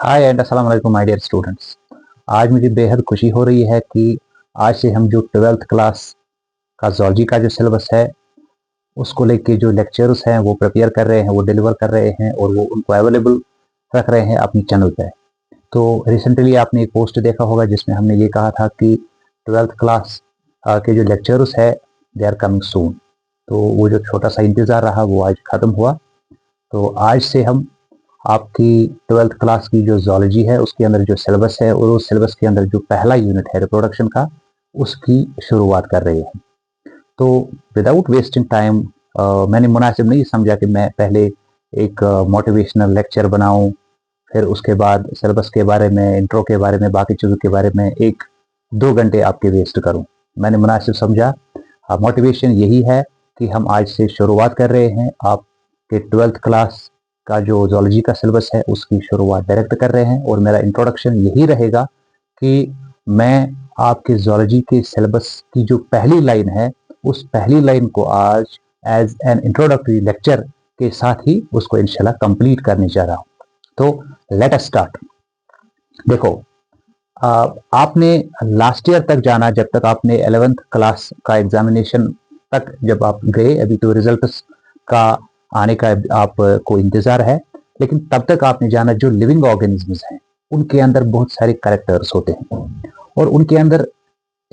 हाय and अस्सलाम वालेकुम my dear students. आज मुझे बेहद खुशी हो रही है कि आज से हम जो 12th क्लास का ज़ूलॉजी का जो सिलेबस है उसको लेके जो लेक्चर्स हैं वो प्रिपेयर कर रहे हैं, वो डिलीवर कर रहे हैं और वो उनको अवेलेबल रख रहे हैं अपनी चैनल पे। तो रिसेंटली आपने एक पोस्ट देखा होगा जिसमें हमने ये कहा था कि 12th क्लास के जो लेक्चर्स है दे आर कमिंग सून। तो वो जो छोटा सा इंतज़ार रहा वो आज ख़त्म हुआ। तो आज से हम आपकी 12th क्लास की जो ज़ूलॉजी है उसके अंदर जो सिलेबस है और उस सिलेबस के अंदर जो पहला यूनिट है रिप्रोडक्शन का उसकी शुरुआत कर रहे हैं। तो विदाउट वेस्टिंग टाइम मैंने मुनासिब नहीं समझा कि मैं पहले एक मोटिवेशनल लेक्चर बनाऊं, फिर उसके बाद सिलेबस के बारे में, इंट्रो के बारे में, बाकी चीज़ों के बारे में 1-2 घंटे आपके वेस्ट करूं। मैंने मुनासिब समझा। मोटिवेशन यही है कि हम आज से शुरुआत कर रहे हैं आपके 12th क्लास का जो ज़ूलॉजी का सिलेबस है उसकी शुरुआत डायरेक्ट कर रहे हैं और मेरा इंट्रोडक्शन यही रहेगा कि मैं आपके ज़ूलॉजी के सिलेबस की जो पहली लाइन है उस पहली लाइन को आज एज एन इंट्रोडक्टरी लेक्चर के साथ ही उसको इंशाल्लाह कंप्लीट करने जा रहा हूँ। तो लेट अस स्टार्ट। देखो, आपने लास्ट ईयर तक जाना, जब तक आपने 11th क्लास का एग्जामिनेशन तक जब आप गए, अभी तो रिजल्ट्स का आने का आपको इंतजार है, लेकिन तब तक आपने जाना जो लिविंग ऑर्गेनिजम्स हैं उनके अंदर बहुत सारे कैरेक्टर्स होते हैं और उनके अंदर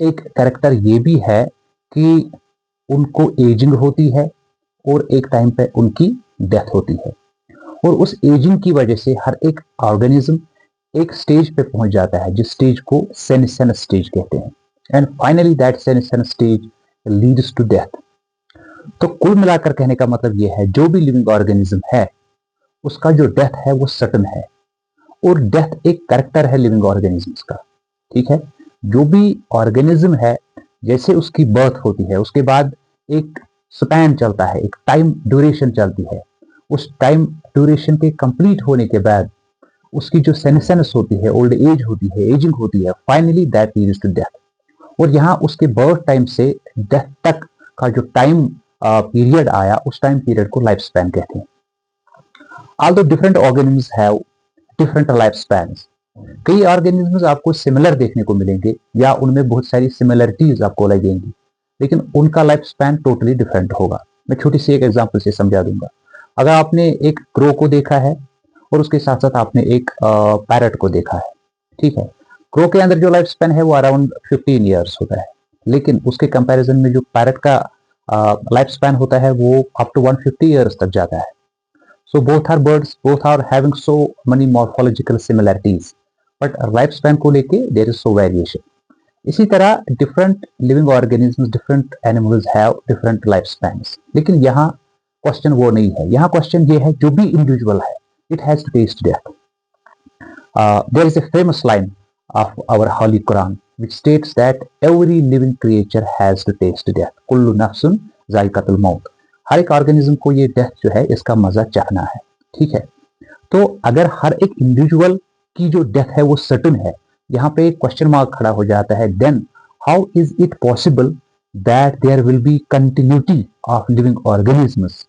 एक कैरेक्टर ये भी है कि उनको एजिंग होती है और एक टाइम पे उनकी डेथ होती है और उस एजिंग की वजह से हर एक ऑर्गेनिज्म एक स्टेज पे पहुंच जाता है जिस स्टेज को सेनेसेंस स्टेज कहते हैं and finally that senescence stage leads to death. तो कुल मिलाकर कहने का मतलब यह है जो भी लिविंग ऑर्गेनिज्म है उसका जो डेथ है वो सर्टन है और डेथ एक कैरेक्टर है लिविंग ऑर्गेनिजम्स का। ठीक है, जो भी ऑर्गेनिज्म है जैसे उसकी बर्थ होती है उसके बाद एक स्पैन चलता है, एक टाइम ड्यूरेशन चलती है। उस टाइम ड्यूरेशन के कंप्लीट होने के बाद उसकी जो सेनेसेंस होती है, ओल्ड एज होती है, एजिंग होती है, finally that leads to death. और यहाँ उसके बर्थ टाइम से डेथ तक का जो टाइम पीरियड आया उस टाइम पीरियड को लाइफ स्पैन कहते हैं। Although different organisms have different life spans, कई ऑर्गेनिज्म्स आपको सिमिलर देखने को मिलेंगे या उनमें बहुत सारी सिमिलरिटीज आपको लगेंगी, लेकिन उनका लाइफ स्पैन टोटली डिफरेंट होगा। मैं छोटी सी एक एग्जांपल से समझा दूंगा। अगर आपने एक क्रो को देखा है और उसके साथ साथ आपने एक पैरट को देखा है, ठीक है, क्रो के अंदर जो लाइफ स्पैन है वो अराउंड 15 ईयर्स होता है, लेकिन उसके कंपैरिजन में जो पैरट का लाइफ स्पैन होता है वो अप टू 150 ईयर्स तक जाता है। So both are birds, both are having so many morphological similarities, but life span को लेके there is so variation. इसी तरह different living organisms, different animals have different life spans. लेकिन यहाँ क्वेश्चन वो नहीं है, यहाँ क्वेश्चन ये है जो भी इंडिविजुअल है it has to taste death. There is a famous line of our Holy Quran which states that every living creature has to taste death. Kullu नफ्सुन ज़ाइक़तुल मौत। हर एक ऑर्गेनिज्म को ये डेथ जो है इसका मजा चाहना है। ठीक है, तो अगर हर एक इंडिविजुअल की जो डेथ है वो सर्टन है, यहाँ पे एक क्वेश्चन मार्क खड़ा हो जाता है, then how is it possible that there will be continuity of living organisms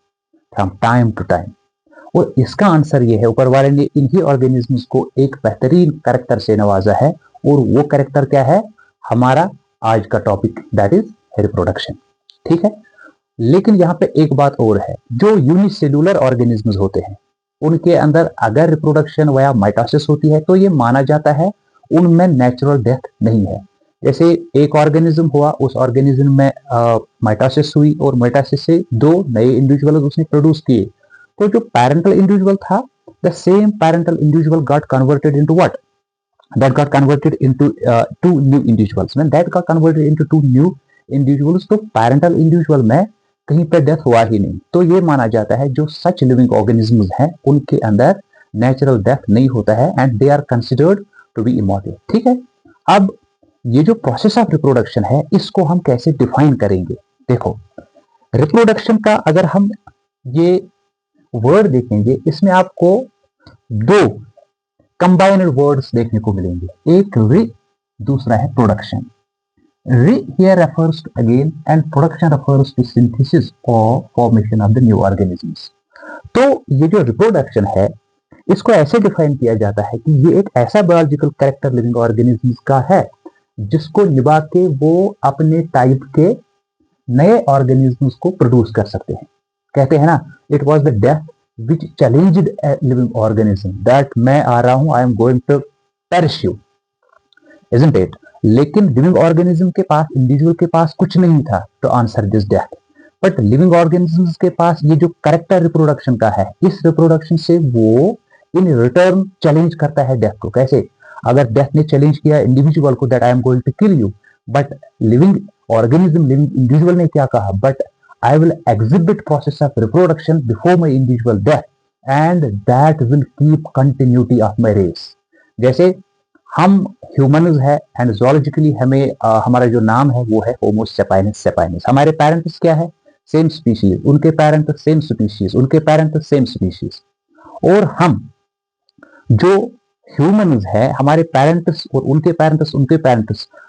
from time to time. और इसका आंसर ये है, ऊपर वाले ने इन्हीं ऑर्गेनिजम्स को एक बेहतरीन कैरेक्टर से नवाजा है और वो कैरेक्टर क्या है, हमारा आज का टॉपिक, दैट इज रिप्रोडक्शन। ठीक है, लेकिन यहाँ पे एक बात और है, जो यूनिसेलुलर ऑर्गेनिजम्स होते हैं उनके अंदर अगर रिप्रोडक्शन या माइटोसिस होती है तो ये माना जाता है उनमें नेचुरल डेथ नहीं है। जैसे एक ऑर्गेनिज्म हुआ, उस ऑर्गेनिज्म में माइटोसिस हुई और माइटोसिस से 2 नए इंडिविजुअल उसने प्रोड्यूस किए, तो जो पेरेंटल इंडिविजुअल था, the same parental individual got converted into what, that got converted into 2 new individuals. When that got converted into 2 new individuals, तो parental individual में कहीं पे डेथ हुआ ही नहीं। तो ये माना जाता है जो सच लिविंग ऑर्गेनिजम्स हैं उनके अंदर नेचुरल डेथ नहीं होता है and they are considered to be immortal. ठीक है, अब ये जो प्रोसेस ऑफ रिप्रोडक्शन है इसको हम कैसे डिफाइन करेंगे। देखो, रिप्रोडक्शन का अगर हम ये वर्ड देखेंगे, इसमें आपको 2 कंबाइंड वर्ड्स देखने को मिलेंगे, एक रि, दूसरा है production. Re here refers to again and production refers to synthesis or formation of the new organisms. तो ये जो रिप्रोडक्शन है इसको ऐसे डिफाइन किया जाता है कि ये एक ऐसा बायोलॉजिकल कैरेक्टर लिविंग ऑर्गेनिज्म का है जिसको निभा के वो अपने टाइप के नए ऑर्गेनिजम्स को प्रोड्यूस कर सकते हैं। कहते हैं ना, it was the death which challenged a living organism that मैं आ रहा हूं, I am going to perish you, isn't it. लेकिन लिविंग ऑर्गेनिज्म के पास, इंडिविजुअल के पास कुछ नहीं था to answer this death, but living organisms के पास ये जो करेक्टर रिप्रोडक्शन का है, इस रिप्रोडक्शन से वो इन रिटर्न चैलेंज करता है डेथ को। कैसे? अगर डेथ ने चैलेंज किया इंडिविजुअल को that I am going to kill you, but living organism, living individual ने क्या कहा? But I will exhibit process of reproduction before my individual death and that will keep continuity of my race. जैसे हम humans है and जोलॉजिकली हमें हमारा जो नाम है वो है होमो सेपाइनस सेपाइनस। हमारे पेरेंट्स क्या है? सेम स्पीशीज, उनके पेरेंट्स सेम स्पीशीज, उनके पेरेंट्स सेम स्पीशीज। और हम जो ह्यूमन्स है, हमारे पेरेंट्स और उनके पेरेंट्स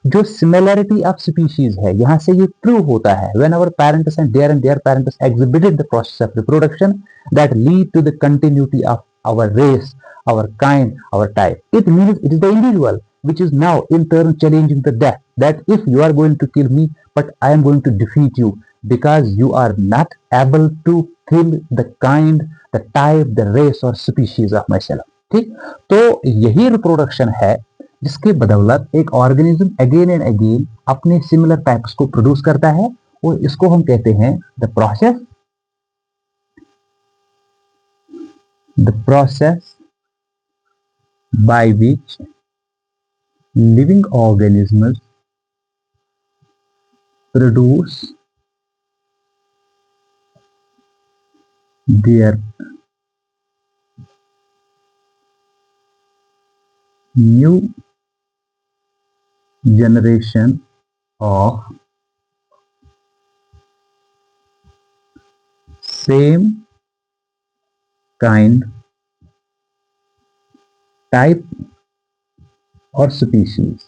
जो सिमिलैरिटी ऑफ स्पीशीज है, यहां से ये ट्रू होता है when our parents and their parents exhibited the process of reproduction that lead to the continuity of our race, our kind, our type. It means it is the individual which is now in turn challenging the death. That if you are going to kill me, but I am going to defeat you because you are not able to kill the kind, the type, the race or species of myself. ठीक? तो यही reproduction है जिसके बदौलत एक organism again and again अपने similar types को produce करता है, और इसको हम कहते हैं the process by which living organisms produce their new generation of same kind, type or species.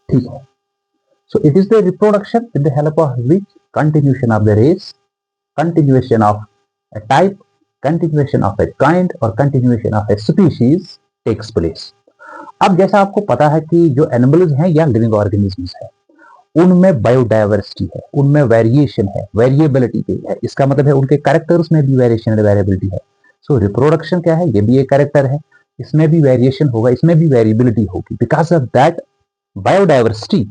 ठीक है? So it is the reproduction with the help of which continuation of the race, continuation of a type, continuation of a kind or continuation of a species takes place. अब जैसा आपको पता है कि जो animals हैं या लिविंग ऑर्गेनिजम्स हैं, उनमें बायोडाइवर्सिटी है, उनमें वेरिएशन है, वेरिएबिलिटी है। इसका मतलब है उनके कैरेक्टर्स में भी वेरिएशन एंड वेरिएबिलिटी है। सो रिप्रोडक्शन क्या है? ये भी एक कैरेक्टर है, इसमें भी वेरिएशन होगा, इसमें भी वेरिएबिलिटी होगी। Because of that biodiversity,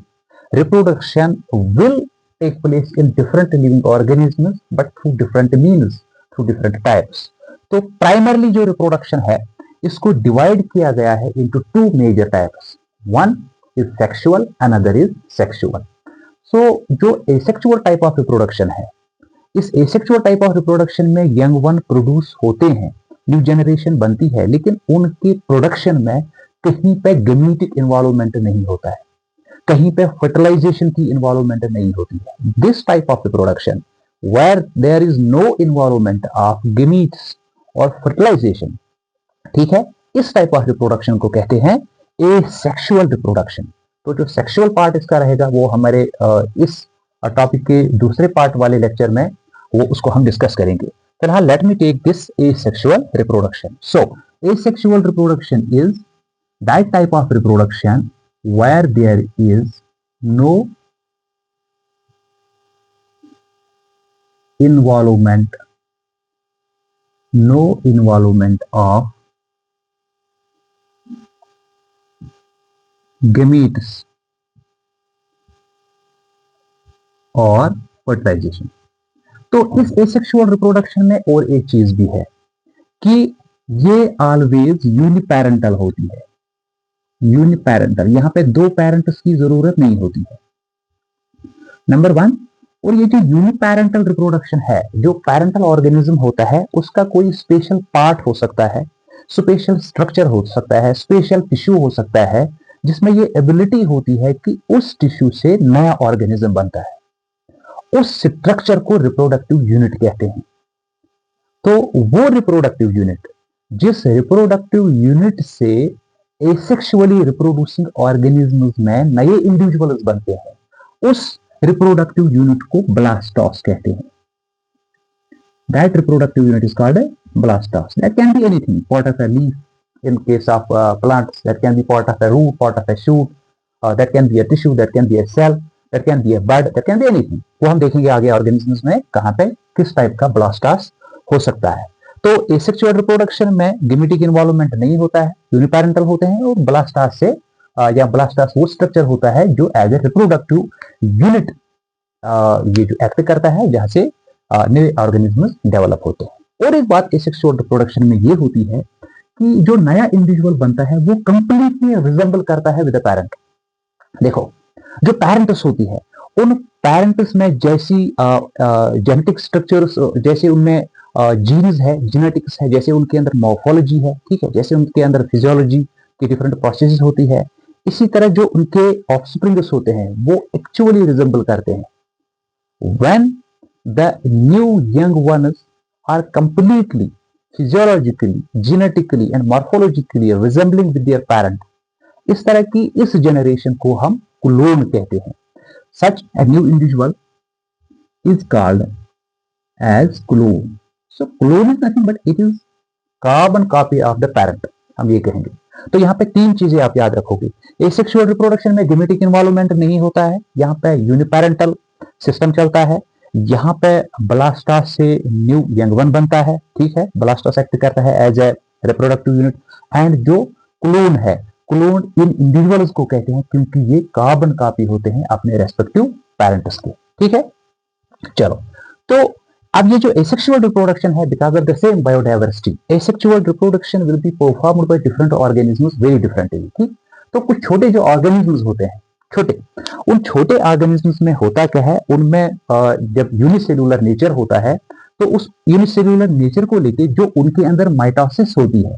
reproduction will take place in different living organisms but through different means, through different types. तो प्राइमरली जो रिप्रोडक्शन है इसको डिवाइड किया गया है into two major types. One is sexual, another is sexual. So जो asexual type of reproduction है, इस एसेक्सुअल टाइप ऑफ रिप्रोडक्शन में यंग वन प्रोड्यूस होते हैं, न्यू जनरेशन बनती है, लेकिन उनके प्रोडक्शन में कहीं पे गेमेटिक इन्वॉल्वमेंट नहीं होता है, कहीं पे फर्टिलाइजेशन की इन्वॉल्वमेंट नहीं होती है। This type of reproduction where there is no involvement of gametes और फर्टिलाइजेशन, ठीक है, इस टाइप ऑफ रिप्रोडक्शन को कहते हैं एसेक्सुअल रिप्रोडक्शन। तो जो सेक्सुअल पार्ट इसका रहेगा वो हमारे इस टॉपिक के दूसरे पार्ट वाले लेक्चर में वो उसको हम डिस्कस करेंगे। फिलहाल let me take this asexual reproduction. So asexual reproduction is that type of reproduction where there is no involvement of gametes और फर्टिलाइजेशन। तो इस एसेक्सुअल रिप्रोडक्शन में और एक चीज भी है कि ये ऑलवेज यूनिपेरेंटल होती है। यूनिपेरेंटल, यहां पे दो पेरेंट्स की जरूरत नहीं होती है, नंबर वन। और ये जो यूनिपेरेंटल रिप्रोडक्शन है, जो पेरेंटल ऑर्गेनिज्म होता है उसका कोई स्पेशल पार्ट हो सकता है, स्पेशल स्ट्रक्चर हो सकता है, स्पेशल टिश्यू हो सकता है, जिसमें ये एबिलिटी होती है कि उस टिश्यू से नया ऑर्गेनिज्म बनता है। उस स्ट्रक्चर को रिप्रोडक्टिव यूनिट कहते हैं। तो वो रिप्रोडक्टिव यूनिट, जिस रिप्रोडक्टिव यूनिट से एसेक्सुअली रिप्रोड्यूसिंग ऑर्गेनिज्म्स में नए इंडिविजुअल्स बनते हैं, उस रिप्रोडक्टिव यूनिट को ब्लास्टोस कहते हैं। That reproductive unit is called a blastocell. That can be anything, part of a leaf. In case of plants, that can be part of a root, part of a shoot. That can be a tissue, that can be a cell, that can be a bud, that can be anything. वो हम देखेंगे आगे organisms में कहाँ पे किस type का ब्लास्टोस हो सकता है. तो एसेक्सुअल रिप्रोडक्शन में गेमेटिक इन्वॉल्वमेंट नहीं होता है, यूनिपेरेंटल होते हैं, और ब्लास्टोस से या ब्लास्टोस वो स्ट्रक्चर होता है जो एज ए रिप्रोडक्टिव यूनिट ये जो एक्ट करता है, जहां से नए ऑर्गेनिजम्स डेवलप होते हैं. और एक बात एसेक्सुअल रिप्रोडक्शन में ये होती है कि जो नया इंडिविजुअल बनता है वो कंप्लीटली रिजेंबल करता है विद द पेरेंट. देखो, जो पेरेंट्स होती है उन पेरेंट्स में जैसी जेनेटिक स्ट्रक्चर्स, जैसे उनमें जीन्स है, जेनेटिक्स है, जैसे उनके अंदर मॉर्फोलॉजी है, ठीक है, जैसे उनके अंदर फिजियोलॉजी की डिफरेंट प्रोसेसेस होती है, इसी तरह जो उनके ऑफस्प्रिंग्स होते हैं वो एक्चुअली रिजेंबल करते हैं. When the new young ones are completely physiologically, genetically and morphologically resembling with their parent, इस तरह की इस जनरेशन को हम क्लोन कहते हैं. Such a new individual is called as clone. So clone is nothing but it is carbon copy of the parent. हम ये कहेंगे. तो यहाँ पे तीन चीजें आप याद रखोगे. एसेक्सुअल रिप्रोडक्शन में गेमेटिक इन्वॉल्वमेंट नहीं होता है, यहाँ पे यूनिपेरेंटल सिस्टम चलता है, यहाँ पे ब्लास्टोस से न्यू यंग वन बनता है, ठीक है, ब्लास्टोस एक्ट करता है as a reproductive unit. And जो क्लोन है, क्लोन इन इंडिविजुअल्स को कहते हैं क्योंकि ये कार्बन कॉपी होते हैं अपने रेस्पेक्टिव पेरेंट्स के, ठीक है. चलो, तो अब ये जो एसेक्सुअल रिप्रोडक्शन है, because of the same biodiversity, asexual reproduction will be performed by different organisms very differently, ठीक. तो कुछ छोटे जो ऑर्गेनिजम्स होते हैं, छोटे, उन छोटे ऑर्गेनिजम्स में होता क्या है, उनमें जब यूनिसेलुलर नेचर होता है तो उस यूनिसेलुलर नेचर को लेके जो उनके अंदर माइटोसिस होती है,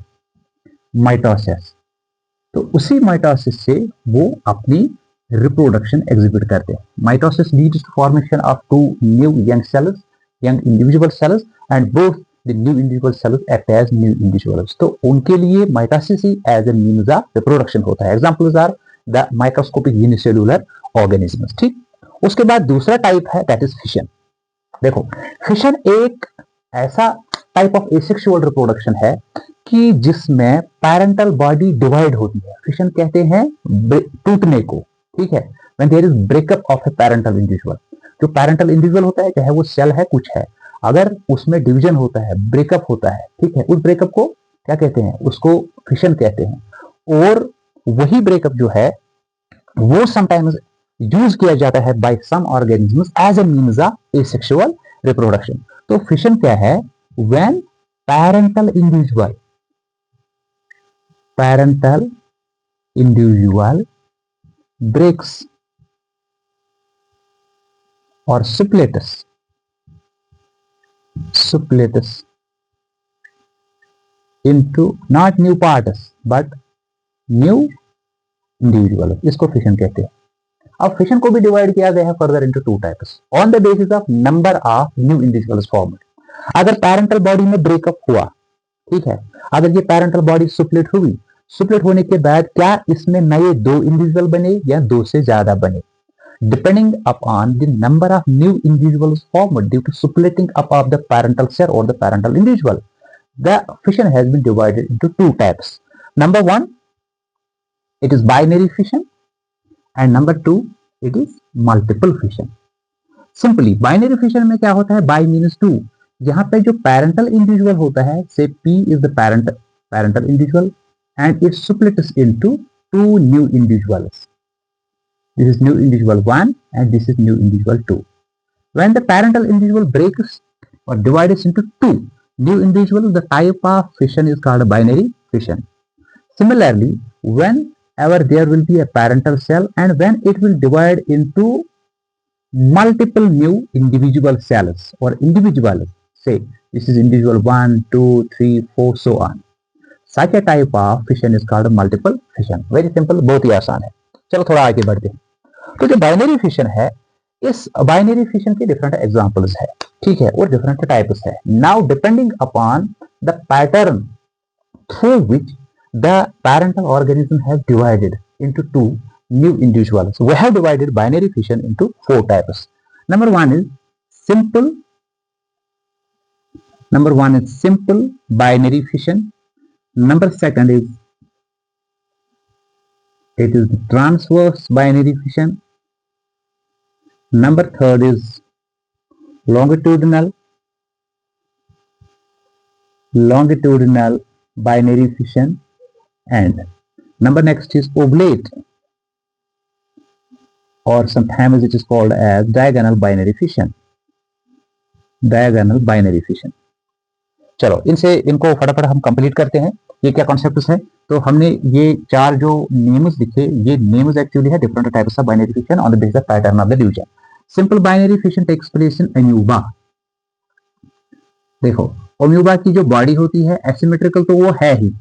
माइटोसिस, तो उसी माइटोसिस से वो अपनी रिप्रोडक्शन एग्जिबिट करते हैं. Mitosis leads to formation of two new young cells, young individual cells, and both the new individual cells act as new individuals. तो उनके लिए माइटोसिस ही as A means of reproduction होता है. Examples are the microscopic unicellular organisms, ठीक. उसके बाद दूसरा टाइप है दैट इज फिशन. देखो, फिशन एक ऐसा टाइप ऑफ एसेक्सुअल रिप्रोडक्शन है कि जिसमें पैरेंटल बॉडी डिवाइड होती है. फिशन कहते हैं टूटने को, ठीक है, when there is breakup of a parental individual. जो पैरेंटल इंडिविजुअल होता है, चाहे वो सेल है, कुछ है, अगर उसमें डिवीजन होता है, ब्रेकअप होता है, ठीक है, उस ब्रेकअप को क्या कहते हैं, उसको फिशन कहते हैं. और वही ब्रेकअप जो है वो समटाइम्स यूज किया जाता है by some organisms as A means of asexual reproduction. तो फिशन क्या है, when parental individual breaks or splits into not new parts but new individual, इसको फिशन कहते हैं. अब फिशन को भी डिवाइड किया गया है further into two types on the basis of number of new individuals formed. अगर पैरेंटल बॉडी में ब्रेकअप हुआ, ठीक है, अगर ये पैरेंटल बॉडी स्प्लिट हुई, स्प्लिट होने के बाद क्या इसमें नए दो इंडिविजुअल बने या दो से ज्यादा बने, depending upon the number of new individuals formed due to splitting up of the parental cell और the parental individual. The fission has been divided into two types. Number one, it is binary fission, and number two, it is multiple fission. Simply binary fission में क्या होता है, by means to. यहाँ पे जो parental individual होता है, से P is the parental individual and it splits into two new individuals. This is new individual 1 and this is new individual 2. When the parental individual breaks or divides into two new individuals, the type of fission is called binary fission. Similarly, whenever there will be a parental cell and when it will divide into multiple new individual cells or individuals, say this is individual 1, 2, 3, 4, so on. Such a type of fission is called multiple fission. Very simple, बहुत ही आसान है. चलो थोड़ा आगे बढ़ते हैं. तो जो बाइनरी फिशन है, इस बाइनरी फिशन के डिफरेंट एग्जांपल्स है, ठीक है, और डिफरेंट टाइप्स है. Now depending upon the pattern through which the parental organism have divided into to new individuals, we have divided binary fission into four types. Number one is simple Number one is simple binary fission. Number second is it is transverse binary fission. Number third is longitudinal binary fission, and number next is oblate, or sometimes it is called as diagonal binary fission. चलो इनको फटाफट हम complete करते हैं। ये क्या concept है? तो हमने ये चार जो नेम्स लिखे, ये नेम्स एक्चुअली है different types of binary fission on the basis of pattern of the division. Simple binary fission takes place in amoeba. देखो, अम्यूबा की जो बॉडी होती है एसिमेट्रिकल तो वो है ही,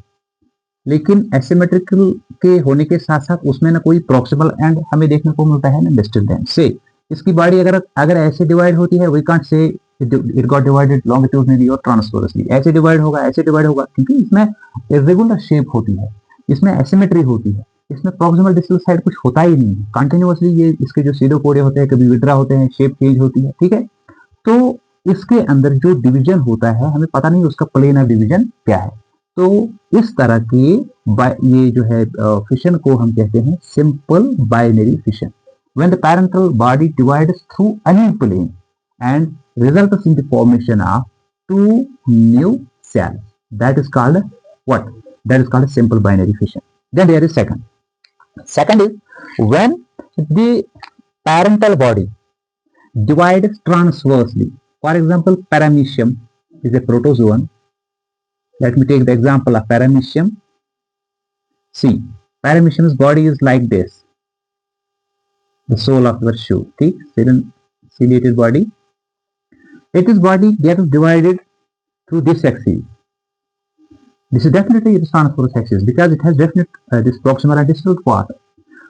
लेकिन एसिमेट्रिकल के होने के साथ साथ उसमें ना कोई प्रॉक्सिमल एंड हमें देखने को मिलता है ना डिस्टल एंड से। इसकी बॉडी अगर ऐसे डिवाइड होती है, we can't say it got divided longitudinally और ट्रांसवर्सली। ऐसे डिवाइड होगा क्योंकि इसमें इरेगुलर शेप होती है, इसमें एसिमेट्री होती है, इसमें प्रॉक्सिमल डिस्टल साइड कुछ होता ही नहीं है। कंटिन्यूअसली ये इसके जो सीडोपोडिया होते हैं कभी विड्रा होते हैं, शेप चेंज होती है, ठीक है। तो इसके अंदर जो डिवीजन होता है हमें पता नहीं उसका प्लेन ऑफ डिवीजन क्या है। तो इस तरह के ये जो है फिशन को हम कहते हैं simple binary fission. When the parental body divides through any plane and results in the formation of two new cells, that is called what? That is called simple binary fission. Then there is second. Second is when the parental body divides transversely. For example, paramecium is a protozoan. Let me take the example of paramecium. See, paramecium's body is like this. The sole of your shoe, ठीक, ciliated body. Its body gets divided through this axis. This is definitely the transverse axis because it has definite this proximal and distal part.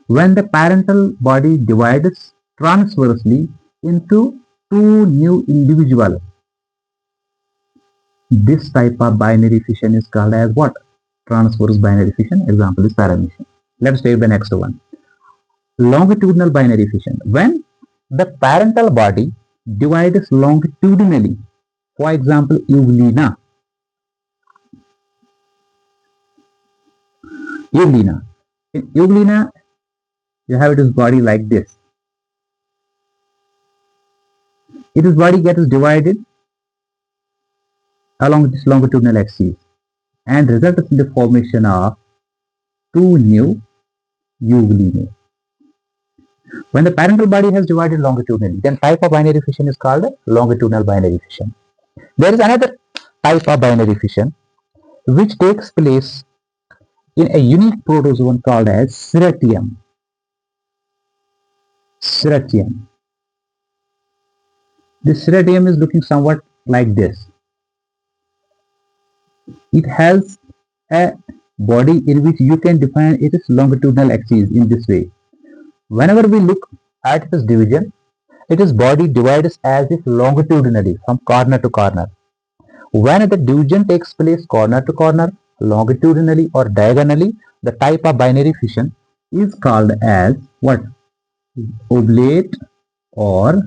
When the parental body divides transversely into two new individuals, this type of binary fission is called as what? Transverse binary fission. Example is paramecium. Let's take the next one. Longitudinal binary fission. When the parental body divides longitudinally, for example, Euglena. In Euglena, you have its body like this. Its body gets divided along this longitudinal axis and results in the formation of two new Euglena. When the parental body has divided longitudinally, then type of binary fission is called longitudinal binary fission. There is another type of binary fission which takes place in a unique protozoan called as Cerateum. This Cerateum is looking somewhat like this. It has a body in which you can define its longitudinal axis in this way. Whenever we look at this division, its body divides as if longitudinally from corner to corner. When the division takes place corner to corner, longitudinally or diagonally, the type of binary fission is called as what? Oblate or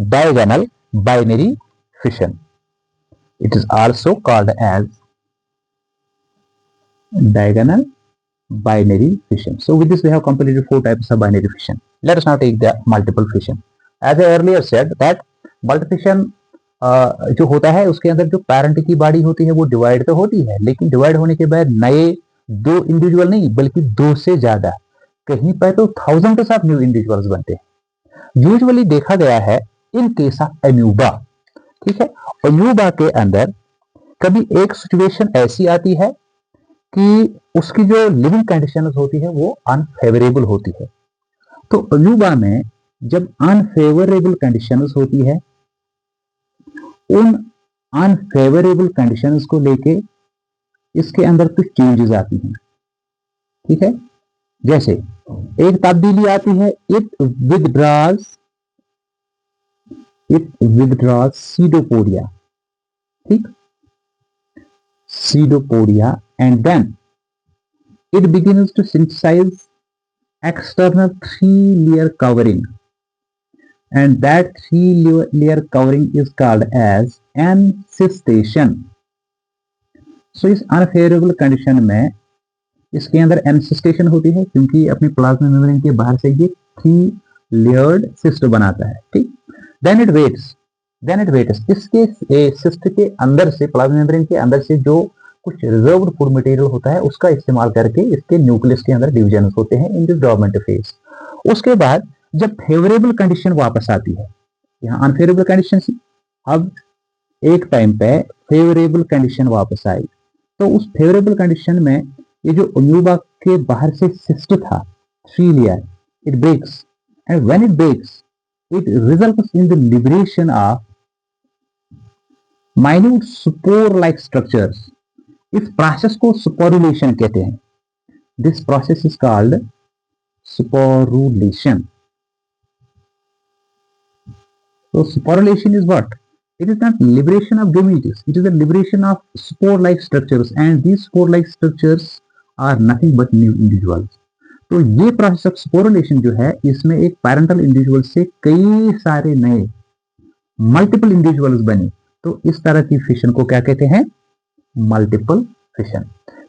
diagonal binary fission. It is also called as diagonal binary fission. So with this we have completed 4 types of binary fission. Let us now take the multiple fission. As I earlier said that multiple fission जो होता है उसके अंदर जो parent की body होती है वो डिवाइड तो होती है, लेकिन डिवाइड होने के बाद नए 2 इंडिविजुअल नहीं बल्कि 2 से ज्यादा, कहीं पर तो थाउजेंड्स ऑफ न्यू इंडिविजुअल्स बनते हैं। यूजुअली देखा गया है इन केस ऑफ अम्यूबा, ठीक है। अम्यूबा के अंदर कभी एक सिचुएशन ऐसी आती है कि उसकी जो लिविंग कंडीशंस होती है वो अनफेवरेबल होती है। तो अम्यूबा में जब अनफेवरेबल कंडीशंस होती है, उन अनफेवरेबल कंडीशंस को लेके इसके अंदर कुछ चेंजेस आती हैं, ठीक है। जैसे एक तब्दीली आती है, इट विदड्रॉज सीडोपोडिया, ठीक, pseudopodia, and then it begins to synthesize external three layer covering, and that three layer covering is called as encystation. So इस अनफेवरेबल कंडीशन में इसके अंदर एनसिस्टेशन होती है क्योंकि अपनी प्लाज्मा मेम्ब्रेन के बाहर से ये थ्री लेयर्ड सिस्ट बनाता है, ठीक। देन इट वेट्स इसके सिस्ट के अंदर से, प्लाज्मा मेम्ब्रेन के अंदर से जो कुछ रिजर्व्ड फूड मटेरियल होता है उसका इस्तेमाल करके इसके न्यूक्लियस के अंदर डिविजन होते हैं इन दिस डेवलपमेंट फेज। उसके बाद जब फेवरेबल कंडीशन वापस आती है, यहाँ अनफेवरेबल कंडीशन थी, अब एक टाइम पे फेवरेबल कंडीशन वापस आई, तो उस फेवरेबल कंडीशन में ये जो अम्यूबा के बाहर से सिस्ट था three layer, it breaks, and when it breaks it results in the liberation of minute spore like structures. इस प्रोसेस को स्पोरुलेशन कहते हैं। This process is called sporulation. So sporulation is what? It is not liberation of gametes. It is the liberation of spore-like structures, and these spore-like structures are nothing but new individuals. तो ये process of sporulation जो है, इसमें एक parental individual से कई सारे नए मल्टीपल इंडिविजुअल्स बने, तो इस तरह की फिशन को क्या कहते हैं? Multiple fission.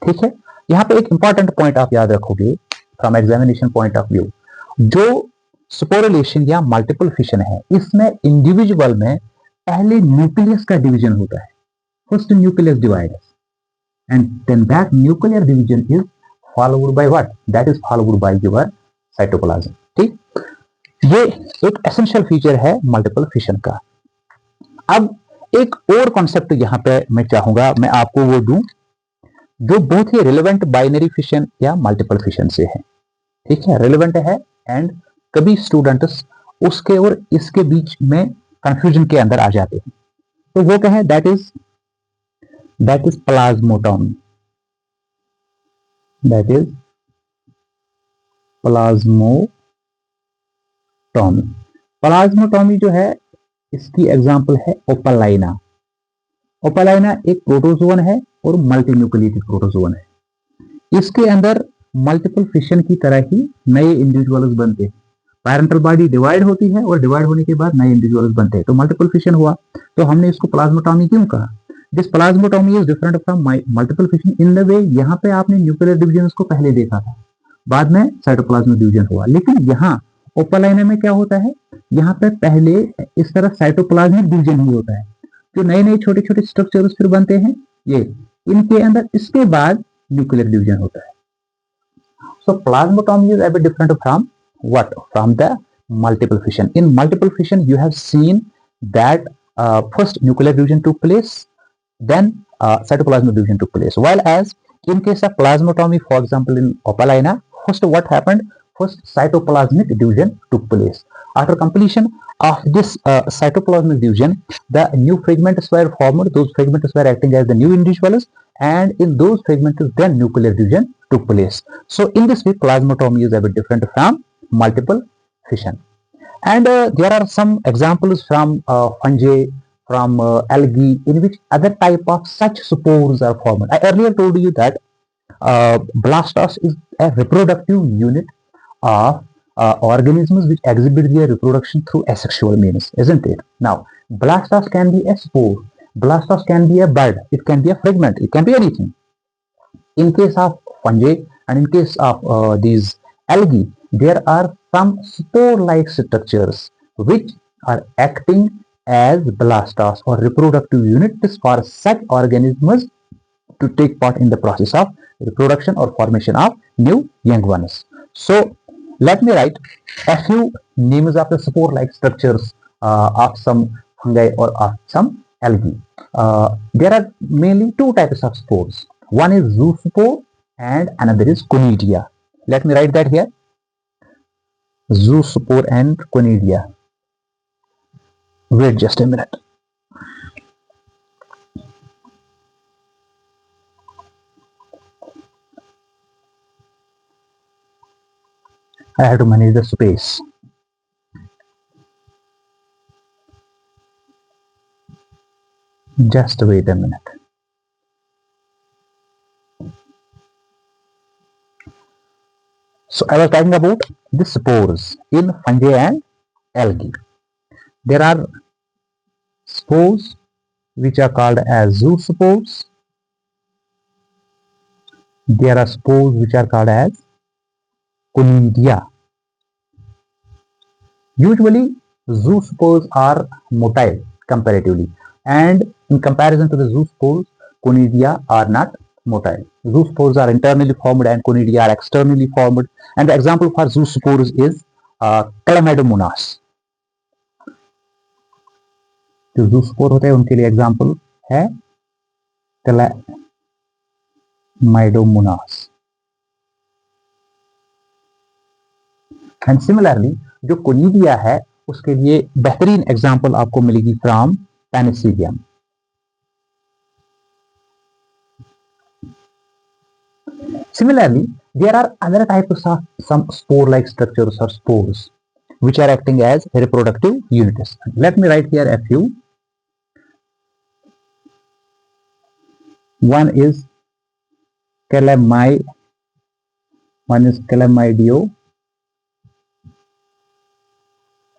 ठीक है, यहाँ पे एक इंपॉर्टेंट पॉइंट आप याद रखोगे from examination point of view, जो स्पोरुलेशन या मल्टीपल फिशन है, इसमें इंडिविजुअल में पहले न्यूक्लियस का डिवीजन होता है, first nucleus divide, and then that nuclear division is followed by what? That is followed by your cytoplasm. ठीक, ये एक एसेंशियल फीचर है मल्टीपल फिशन का। अब एक और कॉन्सेप्ट यहां पे मैं चाहूंगा मैं आपको वो दूं जो बहुत ही रिलेवेंट बाइनरी फिशन या मल्टीपल फिशन से है। ठीक है, रिलेवेंट है, एंड कभी स्टूडेंट्स उसके और इसके बीच में कंफ्यूजन के अंदर आ जाते हैं। तो वो क्या है? That is plasmotomy. That is plasmotomy. Plasmotomy जो है, इसकी एग्जांपल है ओपलाइना। ओपलाइना एक प्रोटोजोन है और मल्टीन्यूक्लिएटेड प्रोटोजोन है। इसके अंदर मल्टीपल फिशन की तरह ही नए इंडिविजुअल्स बनते हैं। पैरेंटल बॉडी डिवाइड होती है और डिवाइड होने के बाद नए इंडिविजुअल्स बनते हैं, तो मल्टीपल फिशन हुआ। तो हमने इसको प्लाज्मोटॉमी क्यों कहा? This plasmotomy is different from multiple fission in the way, यहाँ पे आपने न्यूक्लियर डिवीजन को पहले देखा था, बाद में साइटोप्लाज्मिक डिवीजन हुआ। लेकिन यहाँ ओपलाइना में क्या होता है? यहाँ पे पहले इस तरह साइटोप्लाज्मिक डिवीजन ही होता है, जो नए नए छोटे छोटे स्ट्रक्चर्स फिर बनते हैं ये इनके अंदर, इसके बाद न्यूक्लियर डिवीजन होता है। So plasmotomy is a bit different from what? From the multiple fission. In multiple fission you have seen that first nuclear division took place, then cytoplasmic division took place, while as in case of plasmatomy, for example in opalina, first what happened? First cytoplasmic division took place. After completion of this cytoplasmic division, the new fragments were formed. Those fragments were acting as the new individuals, and in those fragments then nuclear division took place. So in this way plasmatomy is a bit different from multiple fission. And there are some examples from fungi, from algae, in which other type of such spores are formed. I earlier told you that blastos is a reproductive unit of organisms which exhibit their reproduction through asexual means, isn't it? Now blastos can be a spore, blastos can be a bud, it can be a fragment, it can be anything. In case of fungi and in case of these algae, there are some spore-like structures which are acting as blasters or reproductive units for such organisms to take part in the process of reproduction or formation of new young ones. So let me write a few names of the spore-like structures of some fungi or of some algae. There are mainly two types of spores. One is zoospore and another is conidia. Let me write that here. Zoospore and conidia. Wait just a minute. I have to manage the space. Just wait a minute. So I was talking about the spores in fungi and algae. There are spores which are called as zoospores. There are spores which are called as conidia. Usually zoospores are motile comparatively, and in comparison to the zoospores, conidia are not motile. Zoospores are internally formed and conidia are externally formed, and the example for zoospores is Chlamydomonas. जो zoospore होते हैं उनके लिए example है Chlamydomonas. And similarly जो conidia है उसके लिए बेहतरीन एग्जांपल आपको मिलेगी from Penicillium. Similarly, there are other types of some spore-like structures or spores which are acting as reproductive units. Let me write here a few. One is Chlamydio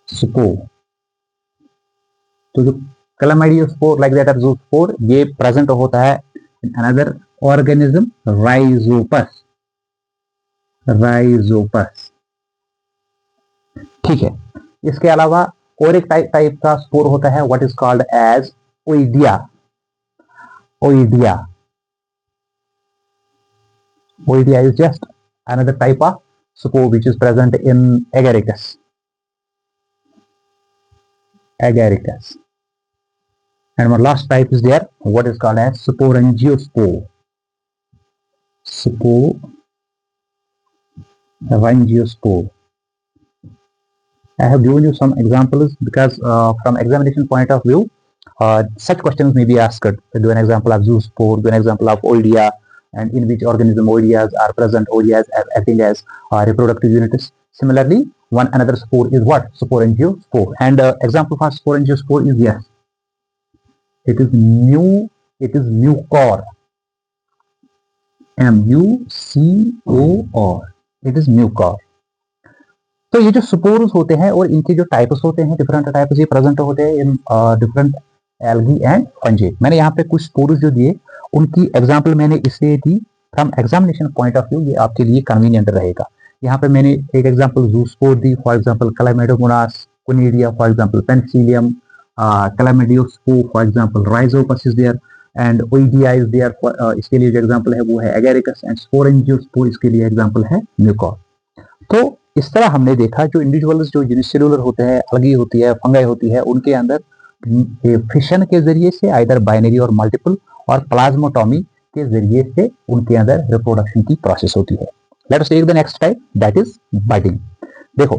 spore. तो जो Chlamydio spore like that are zoospore ये present होता है in another organism Rhizopus. ठीक है. इसके अलावा और एक टाइप का स्पोर होता है what is called as oidia. Oidia is just another type of spore which is present in Agaricus. And one last type is there, what is called as sporangiospore. I have given you some examples because from examination point of view, such questions may be asked. Do an example of zoospore, do an example of Oidia, and in which organism Oidias are present, Oidias are acting as reproductive units. Similarly, one another spore is what? Sporangiospore. And example for sporangiospore is yes. It is mucor. M-U-C-O-R. It is mucor. तो ये जो spores होते हैं और इनके जो types होते हैं डिफरेंट टाइप्स ये प्रेजेंट होते हैं in different algae and fungi. मैंने यहाँ पे कुछ स्पोर्स जो दिए उनकी एग्जांपल मैंने इसलिए दी from examination point of view, ये आपके लिए कन्वीनियंट रहेगा. यहाँ पे मैंने एक एग्जांपल जूस्पोर दी, for example chlamydomonas, conidia, for example penicillium, chlamydospore, for example rhizopus is there, and oidia is there. इसके लिए जो एग्जांपल है वो है एगेरिकस, एंड स्पोरेंजियोस्पोर इसके लिए एग्जांपल है म्यूकोर. तो इस तरह हमने देखा जो इंडिविजुअल्स जो यूनिसेलुलर होते हैं, अलगी होती है, फंगाई होती है, उनके अंदर फिशन के जरिए से आइदर बाइनरी और मल्टीपल और प्लाज्मोटॉमी के जरिए से उनके अंदर रिप्रोडक्शन की प्रोसेस होती है. Let us take the next type, that is budding. देखो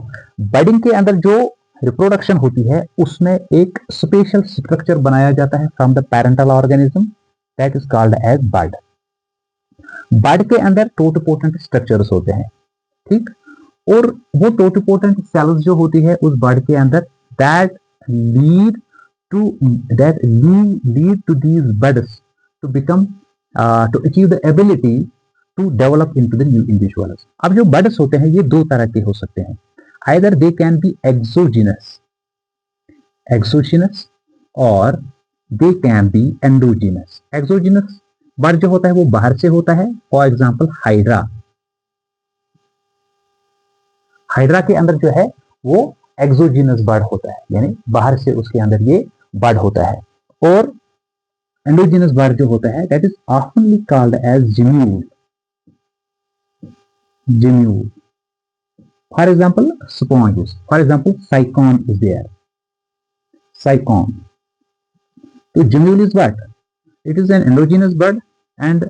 बडिंग के अंदर जो रिप्रोडक्शन होती है उसमें एक स्पेशल स्ट्रक्चर बनाया जाता है from the parental organism, that is called as bud. Bud के अंदर टोटपोटेंट स्ट्रक्चर्स होते हैं, ठीक, और वो टोटपोटेंट सेल्स जो होती है उस बड के अंदर that lead to these buds to become to achieve the ability to develop into the new individuals. अब जो buds होते हैं ये दो तरह के हो सकते हैं, either they can be exogenous or they can be endogenous. exogenous bud जो होता है वो बाहर से होता है, फॉर एग्जाम्पल हाइड्रा के अंदर जो है वो एक्सोजीनस बर्ड होता है, यानी बाहर से उसके अंदर ये बर्ड होता है. और एंडोजीनस बर्ड जो होता है that is oftenly called as gemmule. For example sponges, for example sycon is there. Sycon, तो gemmule is what? It is an endogenous bird and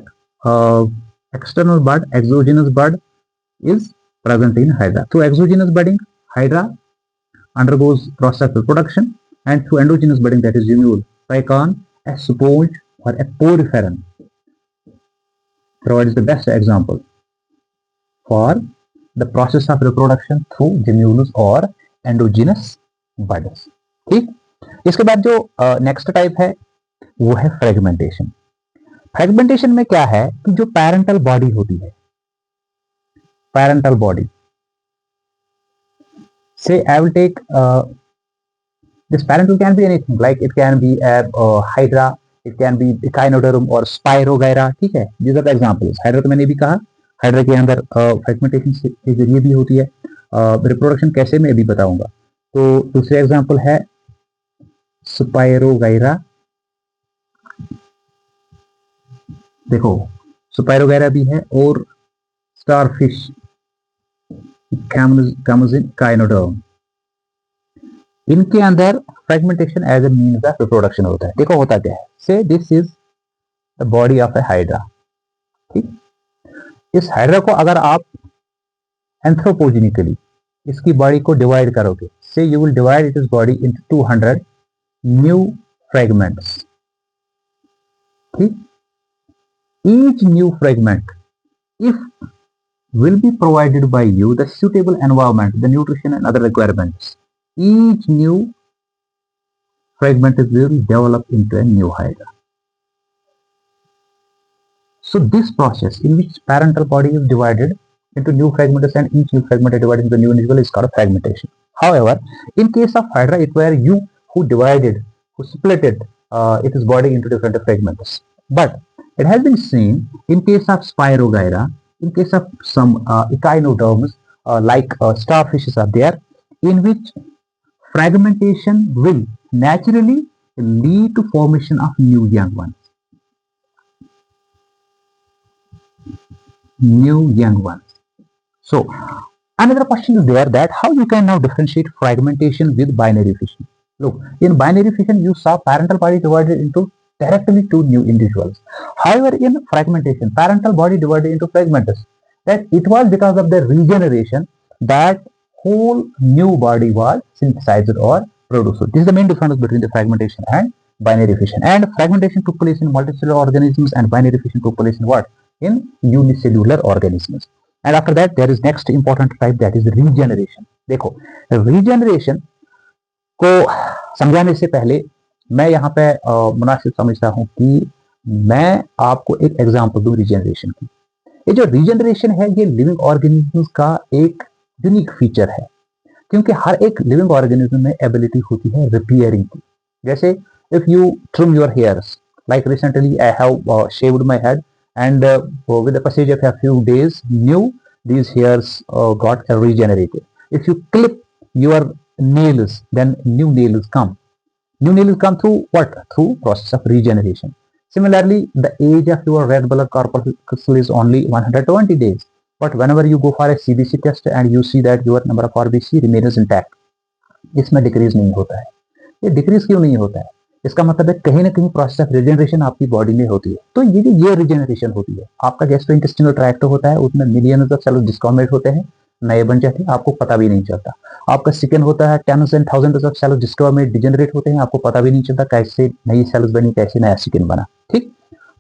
external bird, exogenous bird is present in Hydra. Through exogenous budding, Hydra undergoes process of reproduction, and through endogenous budding, that is Gemule, Pycon, a sponge or a poriferan provides the best example for the process of reproduction through Gemulus or endogenous buds. ठीक, इसके बाद जो next type है वो है fragmentation. Fragmentation में क्या है कि जो पैरेंटल बॉडी होती है, parental body Say I will take this parental can be anything, like it can be a hydra, it can be echinoderm or spirogyra. ठीक है, these are the examples. Hydra तो मैंने भी कहा, हाइड्रा के अंदर फ्रेगमेंटेशन के जरिए भी होती है, रिप्रोडक्शन कैसे मैं भी बताऊंगा। तो दूसरे एग्जांपल है स्पायरोगायरा। देखो स्पायरोगायरा भी है, और स्टारफिश कैमुजिन काइनोडर्म, इनके अंदर fragmentation as A means of reproduction होता है। देखो होता क्या है, say this is the body of a hydra. ठीक, इस हाइड्रा को अगर आप एंथ्रोपोजेनिकली इसकी बॉडी को डिवाइड करोगे, से you will divide it is body into 200 new fragments. ठीक, each new fragment if will be provided by you the suitable environment, the nutrition and other requirements, each new fragment will develop into a new hydra. So this process in which parental body is divided into new fragments and each new fragment is divided into new individual is called fragmentation. However, in case of hydra, it were you who divided, who splitted its body into different fragments. But it has been seen in case of spirogyra, in case of some echinoderms like starfishes are there, in which fragmentation will naturally lead to formation of new young ones. So another question is there, that how you can now differentiate fragmentation with binary fission. Look, in binary fission you saw parental body divided into directly two new individuals. However, in fragmentation, parental body divided into fragments, that it was because of the regeneration that whole new body was synthesized or produced. So this is the main difference between the fragmentation and binary fission. And fragmentation took place in multicellular organisms, and binary fission took place in what? In unicellular organisms. And after that, there is next important type, that is regeneration. देखो, regeneration को समझाने से पहले मैं यहाँ पे मुनासिब समझता हूँ कि मैं आपको एक एग्जांपल दूं रिजेनरेशन की। ये जो रिजेनरेशन है, ये लिविंग ऑर्गेनिज्म्स का एक यूनिक फीचर है, क्योंकि हर एक लिविंग ऑर्गेनिज्म में एबिलिटी होती है रिपेयरिंग की। जैसे if you trim your hairs, like recently I have shaved my head, and with the passage of a few days, these hairs got regenerated. If you clip your nails, then new nails come. New nails come through what? Through process of regeneration. Similarly, the age of your red blood corpuscle is only 120 days. But whenever you go for a CBC test and you see that your number of RBC remains intact, इसमें decrease नहीं होता है। ये decrease क्यों नहीं होता है? इसका मतलब है कहीं ना कहीं प्रोसेस ऑफ रिजेनरेशन आपकी बॉडी में होती है। तो ये रिजेनरेशन होती है। आपका गैस्ट्रोइंटेस्टिनल ट्रैक्ट होता है, उसमें मिलियंस ऑफ सेल्स डिस्कॉमेट होते हैं, नए बन जाते हैं, आपको पता भी नहीं चलता। आपका स्किन होता है, tens and thousands of cells डिस्कॉमेट डिजेनरेट होते हैं, आपको पता भी नहीं चलता कैसे नई सेल्स बनी, कैसे नया स्किन बना। ठीक,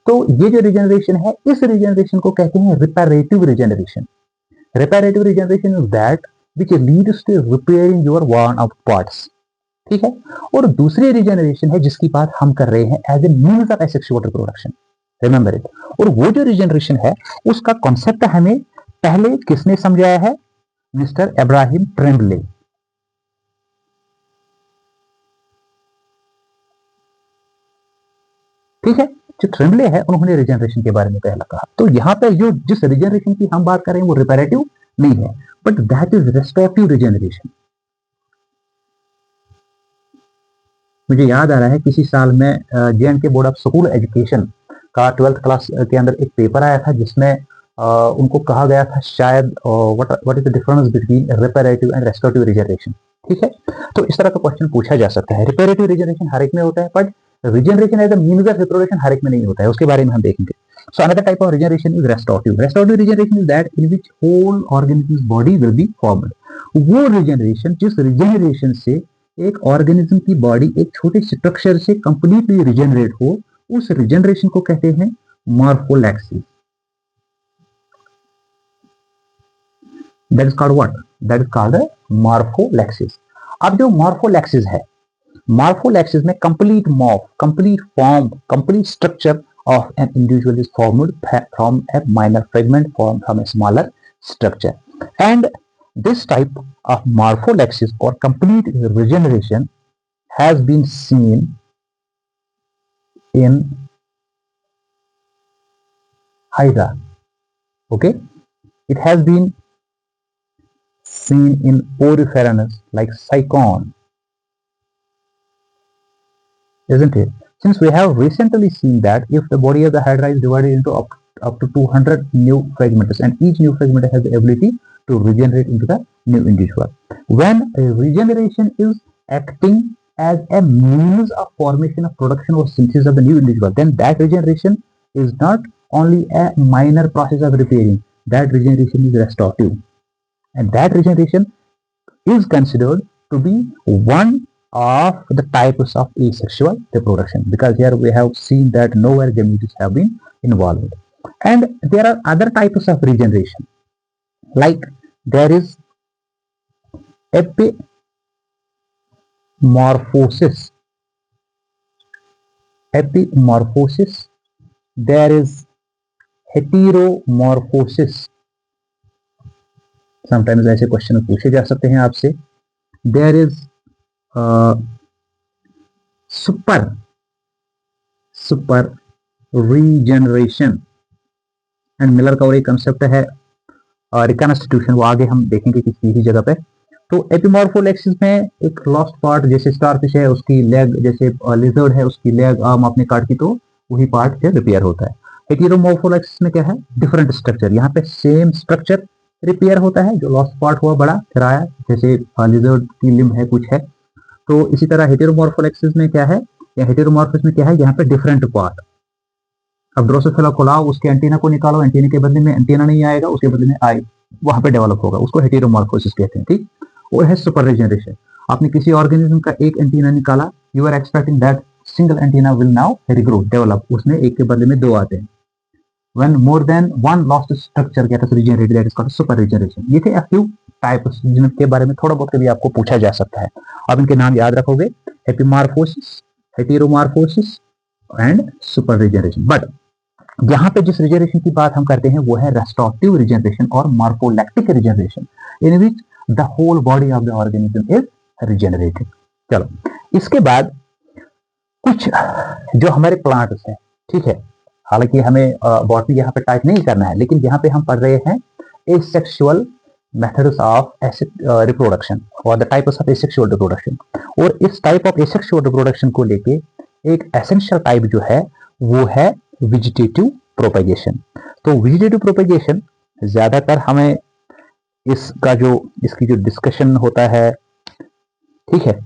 तो ये जो रिजेनरेशन है, इस रिजेनरेशन को कहते हैं reparative regeneration. Reparative regeneration is that which leads to repairing your worn out parts. ठीक है, और दूसरी रिजेनरेशन है जिसकी बात हम कर रहे हैं as A means of asexual reproduction. Remember it. और वो जो रिजेनरेशन है, उसका कॉन्सेप्ट हमें पहले किसने समझाया है? मिस्टर इब्राहिम ट्रेम्बले। ठीक है, जो ट्रेम्बले है उन्होंने रिजेनरेशन के बारे में पहला कहा। तो यहाँ पे जो जिस रिजेनरेशन की हम बात कर रहे हैं वो रिपेरेटिव नहीं है, but that is restorative regeneration. मुझे याद आ रहा है किसी साल में JNK board of school education का 12th क्लास के अंदर एक पेपर आया था जिसमें उनको कहा गया था शायद what is the difference between reparative and restorative regeneration. ठीक है, तो इस तरह का क्वेश्चन पूछा जा सकता है। रिपेरेटिव रिजेनरेशन हर एक में होता है, but regeneration as a means of reproduction हर एक में नहीं होता है, उसके बारे में हम देखेंगे। So another type of regeneration is restorative. Restorative regeneration is that in which whole organism body will be formed. वो रिजेनरेशन जिस रिजेनरेशन से एक ऑर्गेनिज्म की बॉडी एक छोटे स्ट्रक्चर से कंप्लीटली रिजेनरेट हो, उस रिजेनरेशन को कहते हैं morphallaxis. That is called what? That is called morphallaxis. अब जो मॉर्फोलैक्सिस है, मॉर्फोलैक्सिस में complete morph, complete form, complete structure of an individual is formed from a minor fragment form from a smaller structure. And This type of morpholepsis or complete regeneration has been seen in Hydra. Okay, it has been seen in Poriferans like Cycon, isn't it? Since we have recently seen that if the body of the Hydra is divided into up to 200 new fragments, and each new fragment has the ability to regenerate into the new individual. When regeneration is acting as a means of formation of production or synthesis of the new individual, then that regeneration is not only a minor process of repairing, that regeneration is restorative. And that regeneration is considered to be one of the types of asexual reproduction, because here we have seen that nowhere gametes have been involved. And there are other types of regeneration, like there is epimorphosis. There is heteromorphosis. Sometimes ऐसे question पूछे जा सकते हैं आपसे. There is super regeneration. And मिलर का और एक कंसेप्ट है रिकॉन्स्टिट्यूशन, वो आगे हम देखेंगे किसी जगह पे. तो एपिमॉर्फोलेक्सिस में एक लॉस्ट पार्ट, जैसे स्टारफिश है उसकी लेग, जैसे लिजर्ड है उसकी लेग आर्म आपने काट की तो वही पार्ट जो रिपेयर होता है. हेटेरोमॉर्फोलेक्सिस में क्या है, डिफरेंट स्ट्रक्चर. यहाँ पे सेम स्ट्रक्चर रिपेयर होता है, जो लॉस्ट पार्ट हुआ बड़ा फिर आया, जैसे लिजर्ड की लिम्ब है कुछ है. तो इसी तरह हेटेरोमॉर्फोलेक्सिस में क्या है, या हेटेरोमॉर्फिस में क्या है, यहाँ पे डिफरेंट पार्ट. अब ड्रोसोफिला खोलाओ, उसके एंटीना को निकालो, एंटीना के बदले में एंटीना नहीं आएगा, उसके बदले में आई वहां पे डेवलप होगा, उसको हेटेरोमॉर्फोसिस कहते हैं. ठीक. और है सुपर रीजनरेशन. आपने किसी ऑर्गेनिज्म का एक एंटीना निकाला, you are expecting that single antenna will now regrow develop, उसमें एक के बदले में दो आते हैं. When more than one lost structure gets regenerated, that is called super regeneration. ये थे a few types जिनके बारे में थोड़ा बहुत कभी आपको पूछा जा सकता है. अब इनके नाम याद रखोगे, एपिमॉर्फोसिस, हेटेरोमॉर्फोसिस एंड सुपर रिजेनरेशन. बट यहाँ पे जिस रिजेनरेशन की बात हम करते हैं वो है रेस्टोरेटिव रिजेनरेशन और morphallactic regeneration, in which the whole body of the organism is regenerated. चलो, इसके बाद कुछ जो हमारे प्लांट्स हैं, ठीक है, हालांकि हमें बॉटनी यहाँ पे टाइप नहीं करना है, लेकिन यहाँ पे हम पढ़ रहे हैं एसेक्सुअल मेथड्स ऑफ रिप्रोडक्शन और the types of asexual reproduction. और इस टाइप ऑफ एसेक्सुअल रिप्रोडक्शन को लेके एक एसेंशियल टाइप जो है वो है वेजिटेटिव प्रोपेगेशन. तो वेजिटेटिव प्रोपेगेशन ज्यादातर हमें इसकी जो डिस्कशन होता है, ठीक है,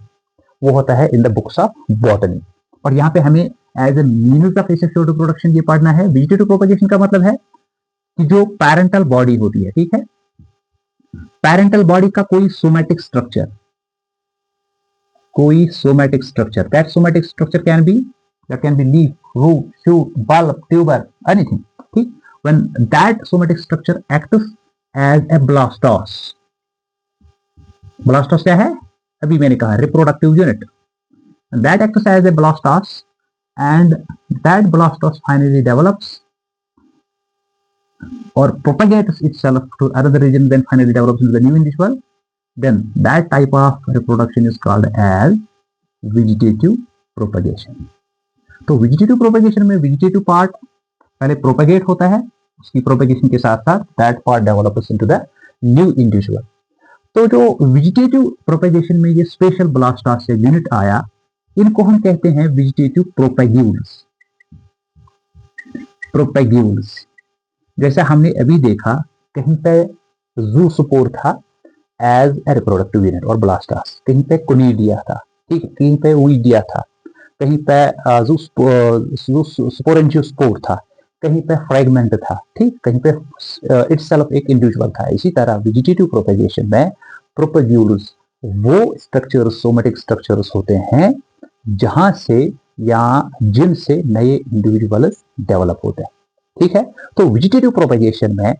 वो होता है in the books of botany. और यहाँ पे हमें एज ए मीन्स ऑफ एसेक्सुअल रिप्रोडक्शन ये पढ़ना है. वेजिटेटिव प्रोपेगेशन का मतलब है कि जो पैरेंटल बॉडी होती है, ठीक है, पैरेंटल बॉडी का कोई somatic structure, that somatic structure can be leaf, root, shoot, bulb, tuber, anything. ठीक. When that somatic structure acts as a blastos क्या है, अभी मैंने कहा reproductive unit. That acts as a blastose, and that blastose finally develops or propagates itself to another region, then finally develops into the new individual. Then that type of reproduction is called as vegetative propagation. तो vegetative propagation में vegetative part पहले propagate होता है, उसकी propagation के साथ साथ that part develops into the new individual. तो जो vegetative propagation में ये special blastose से unit आया, इनको हम कहते हैं वेजिटेटिव प्रोपेग्यूल्स. जैसा हमने अभी देखा, कहीं पे ज़ूस्पोर था एज ए रिप्रोडक्टिव यूनिट और ब्लास्टोस, कहीं पे कोनिडिया था, ठीक, कहीं पे ओइडिया था, कहीं पे स्पोरेंजियोस्पोर था, कहीं पे फ्रेगमेंट था, ठीक, कहीं पे इटसेल्फ एक इंडिविजुअल था. इसी तरह वेजिटेटिव प्रोपेगेशन में प्रोपेग्यूल्स वो स्ट्रक्चर्स, सोमेटिक स्ट्रक्चर्स होते हैं जहां से या जिनसे नए इंडिविजुअल्स डेवलप होते हैं. ठीक है. तो वेजिटेटिव प्रोपेगेशन में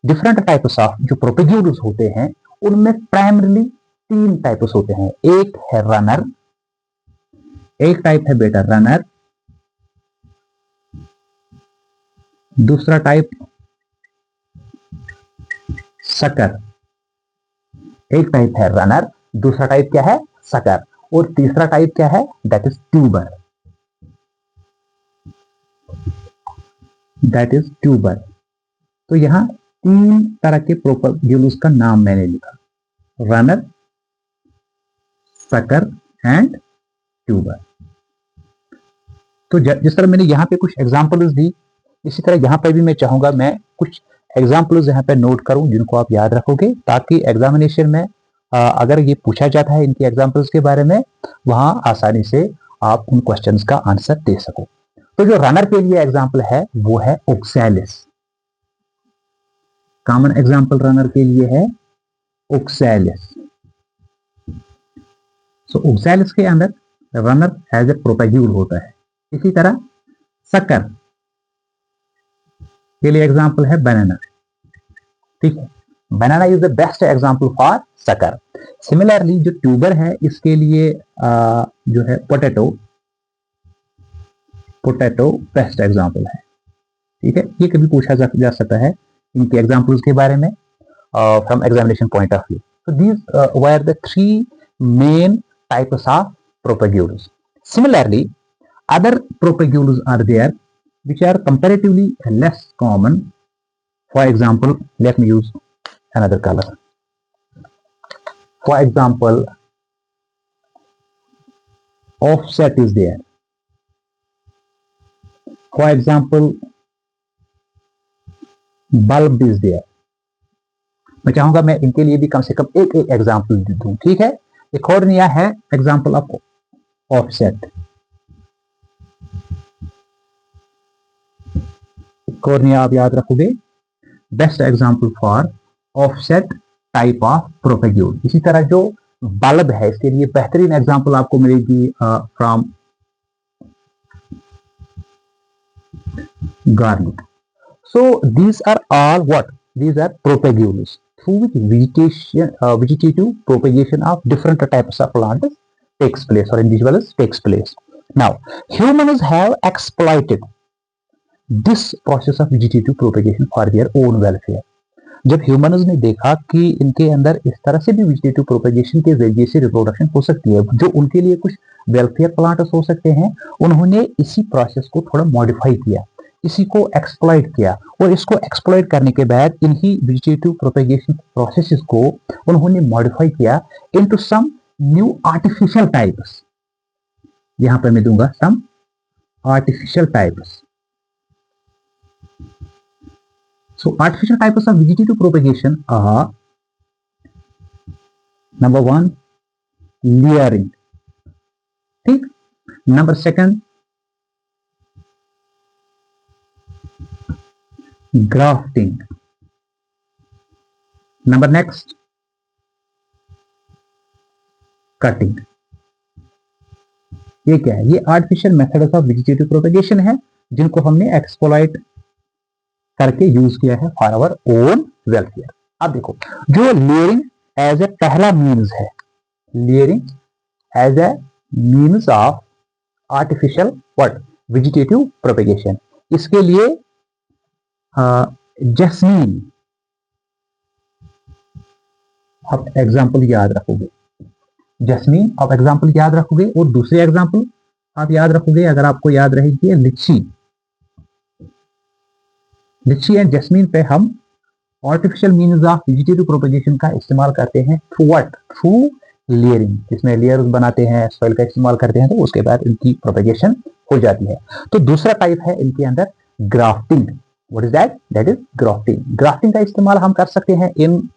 डिफरेंट टाइप्स ऑफ जो प्रोपेग्यूल्स होते हैं उनमें प्राइमरीली 3 टाइप्स होते हैं. एक है रनर, एक टाइप है बेटा रनर, दूसरा टाइप सकर. एक टाइप है रनर, दूसरा टाइप क्या है सकर, और तीसरा टाइप क्या है that is tuber, that is tuber. तो यहां 3 तरह के प्रोपेगुलस का नाम मैंने लिखा, रनर, सकर एंड ट्यूबर। तो जिस तरह मैंने यहाँ पे कुछ एग्जांपल्स दी, इसी तरह यहाँ पे भी मैं चाहूंगा मैं कुछ एग्जांपल्स यहाँ पे नोट करूं जिनको आप याद रखोगे, ताकि एग्जामिनेशन में अगर ये पूछा जाता है इनकी एग्जांपल्स के बारे में, वहां आसानी से आप उन क्वेश्चंस का आंसर दे सको। तो जो रनर के लिए एग्जाम्पल है वो है ओक्सैलिस। कॉमन एग्जाम्पल रनर के लिए है ओक्सैलिस। सो ओक्सैलिस के अंदर रनर एज ए प्रोपेग्यूल होता है। इसी तरह सकर के लिए एग्जाम्पल है बनाना। ठीक है, banana is the best example for sucker. Similarly जो ट्यूबर है इसके लिए जो है पोटैटो, पोटैटो बेस्ट एग्जाम्पल है। ठीक है, ये कभी पूछा जा सकता है इनके एग्जाम्पल्स के बारे में from examination point of view. So these were the 3 main types of propagules. Similarly, other propagules are there which are comparatively less common. For example, let me use another color. For example, offset is there. For example, bulb is there. मैं चाहूंगा मैं इनके लिए भी कम से कम एक example दूं। ठीक है, एक और नया है एग्जाम्पल ऑफ ऑफसेट। एक और नया आप याद रखोगे, best example for offset type of propagule. इसी तरह जो बल्ब है इसके लिए बेहतरीन एग्जाम्पल आपको मिलेगी from garlic. So these are all what? These are propagules through which vegetative propagation of different types of plants takes place or individuals takes place. Now humans have exploited this process of vegetative propagation for their own welfare. जब humans ने देखा कि इनके अंदर इस तरह से भी वेजिटेटिव प्रोपेगेशन के जरिए से रिप्रोडक्शन हो सकती है जो उनके लिए कुछ वेलफेयर प्लांट्स हो सकते हैं, उन्होंने इसी प्रोसेस को थोड़ा मॉडिफाई किया, इसी को एक्सप्लॉइट किया, और इसको एक्सप्लॉइट करने के बाद इन्हीं वेजिटेटिव प्रोपेगेशन प्रोसेसेस को उन्होंने मॉडिफाई किया into some new artificial types. यहां पर मैं दूंगा some artificial types. So artificial types of vegetative propagation are number 1 layering, ठीक, number 2 grafting, number next cutting। ये क्या है? ये artificial methods of vegetative propagation है जिनको हमने एक्सप्लॉइट करके यूज किया है फॉर आवर ओन वेलफेयर। अब देखो, जो लेयरिंग एज ए पहला मीन्स है, layering as A means of artificial what vegetative propagation, इसके लिए जैस्मीन आप एग्जांपल याद रखोगे, जैस्मीन आप एग्जांपल याद रखोगे, और दूसरे एग्जांपल आप याद रखोगे अगर आपको याद रहेगी लिची। लिची एंड जैस्मीन पे हम artificial means of vegetative propagation का इस्तेमाल करते हैं थ्रू व्हाट? थ्रू लेयरिंग, जिसमें लेयर्स बनाते हैं, सॉइल का इस्तेमाल करते हैं, तो उसके बाद इनकी प्रोपेगेशन हो जाती है। तो दूसरा टाइप है इनके अंदर grafting. What is that? That is grafting. Grafting का इस्तेमाल हम कर सकते हैं in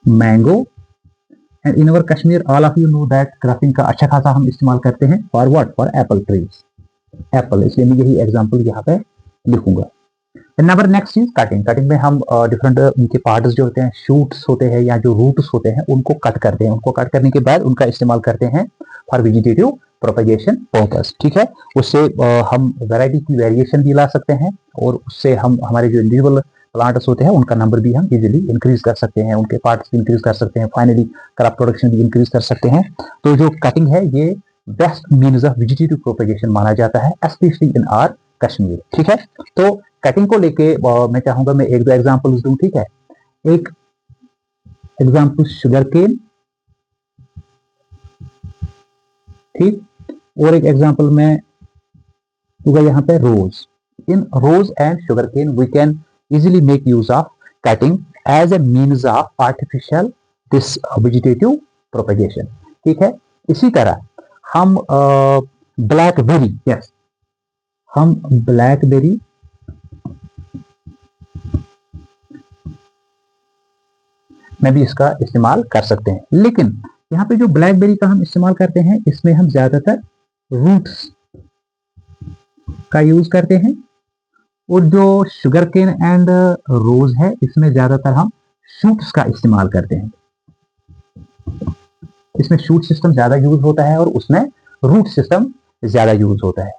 mango and in our Kashmir all of you know that grafting का अच्छा खासा हम इस्तेमाल करते हैं for what? For Apple trees, Apple, इसलिए मैं यही एग्जांपल यहाँ पे लिखूंगा। Number next is cutting. Cutting में हम डिफरेंट उनके पार्ट्स जो होते हैं, शूट्स होते हैं या जो रूट्स होते हैं, उनको कट करते हैं। उनको कट करने के बाद उनका इस्तेमाल करते हैं फॉर वेजिटेटिव प्रोपेगेशन पर्पस। ठीक है, उससे हम वैरायटी की वेरिएशन भी ला सकते हैं, और उससे हम हमारे जो इंडिविजुअल प्लांट्स होते हैं उनका नंबर भी हम इजीली इंक्रीज कर सकते हैं, उनके पार्ट्स भी इंक्रीज कर सकते हैं, फाइनली क्रॉप प्रोडक्शन भी इंक्रीज कर सकते हैं। तो जो कटिंग है ये best means of vegetative propagation माना जाता है, स्पेशली इन आवर कश्मीर। ठीक है, तो कटिंग को लेके मैं चाहूंगा मैं 1-2 एग्जांपल्स दूं। ठीक है, एक एग्जाम्पल शुगर केन, ठीक, और एक एग्जाम्पल में होगा यहाँ पे rose. In rose and sugar cane we can easily make use of cutting as A means of artificial this vegetative propagation. ठीक है. इसी तरह हम ब्लैकबेरी, यस, हम ब्लैकबेरी में भी इसका इस्तेमाल कर सकते हैं. लेकिन यहाँ पे जो ब्लैकबेरी का हम इस्तेमाल करते हैं इसमें हम ज्यादातर रूट्स का यूज करते हैं, और जो शुगर केन एंड रोज है इसमें ज्यादातर हम शूट्स का इस्तेमाल करते हैं. इसमें शूट सिस्टम ज्यादा यूज होता है और उसमें रूट सिस्टम ज्यादा यूज होता है.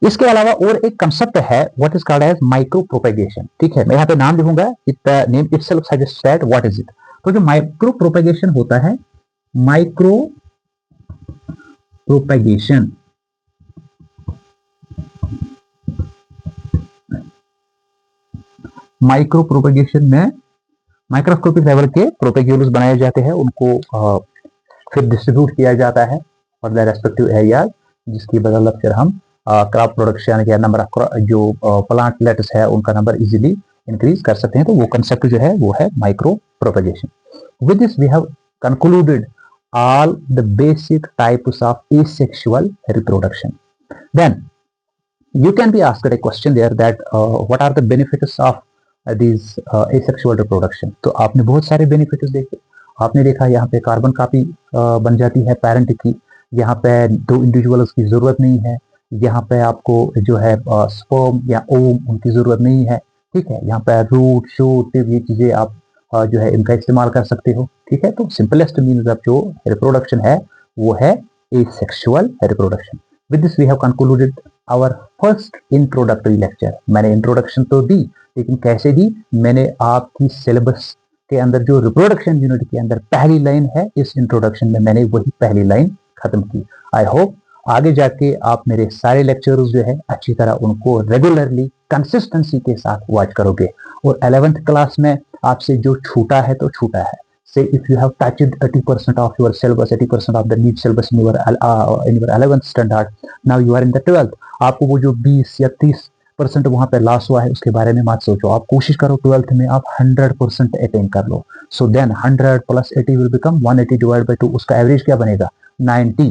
इसके अलावा और एक कंसेप्ट है what is called as micro propagation. ठीक है, मैं यहाँ पे नाम लिखूंगा, it name itself suggest that what is it. तो जो माइक्रो प्रोपेगेशन होता है, माइक्रो प्रोपेगेशन माइक्रो प्रोपेगेशन में माइक्रोस्कोपिक लेवल के प्रोपेग्यूल्स बनाए जाते हैं, उनको फिर डिस्ट्रीब्यूट किया जाता है फॉर द रेस्पेक्टिव एरियाज, जिसकी बदौलत फिर हम क्रॉप प्रोडक्शन या नंबर ऑफ जो प्लांट लेट्स है उनका नंबर इजीली इंक्रीज कर सकते हैं. तो वो कंसेप्ट जो है वो है micro propagation. With this we have concluded all the basic types of asexual reproduction. Then you can be asked a question there that what are the benefits of these asexual reproduction. तो आपने बहुत सारे benefits देखे. आपने देखा यहाँ पे carbon copy बन जाती है पेरेंट की, यहाँ पे दो इंडिविजुअल्स की जरूरत नहीं है, यहाँ पे आपको जो है स्पर्म या ओम उनकी जरूरत नहीं है. ठीक है, यहाँ पे रूट शूट ये चीजें आप जो है इनका इस्तेमाल कर सकते हो. ठीक है, तो सिंपलेस्ट मीन्स ऑफ जो रिप्रोडक्शन है वो है asexual reproduction. With this we have concluded our first introductory lecture. मैंने इंट्रोडक्शन तो दी, लेकिन कैसे दी, मैंने आपकी सिलेबस के अंदर जो रिप्रोडक्शन यूनिट के अंदर पहली लाइन है, इस इंट्रोडक्शन में मैंने वही पहली लाइन खत्म की. आई होप आगे जाके आप मेरे सारे लेक्चर्स जो है अच्छी तरह उनको रेगुलरली कंसिस्टेंसी के साथ वॉच करोगे. और 11th क्लास में आपसे जो छूटा है तो छूटा है. Say if you have touched 80% of your syllabus, 80% of the need syllabus in your 11th standard, now you are in the 12th. आपको वो जो 20 या 30% वहां पे लॉस हुआ है उसके बारे में मत सोचो. आप कोशिश करो 12th में आप 100% अटेन कर लो. So then 100 plus 80 will become 180 divided by 2. उसका एवरेज क्या बनेगा? 90.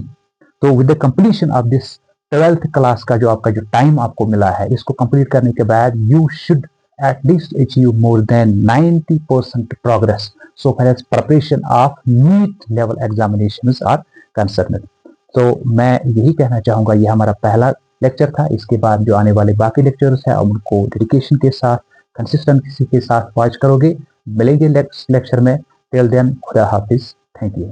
तो with the completion of this 12th class का जो आपका जो टाइम आपको मिला है, इसको कंप्लीट करने के बाद you should at least achieve more than 90% progress so far as preparation of NEET level examinations are concerned. तो मैं यही कहना चाहूँगा, ये हमारा पहला लेक्चर था. इसके बाद जो आने वाले बाकी लेक्चर्स हैं उनको डेडिकेशन के साथ कंसिस्टेंसी के साथ वॉच करोगे. मिलेंगे नेक्स्ट लेक्चर में. टिल देन खुदा हाफिज. Thank you.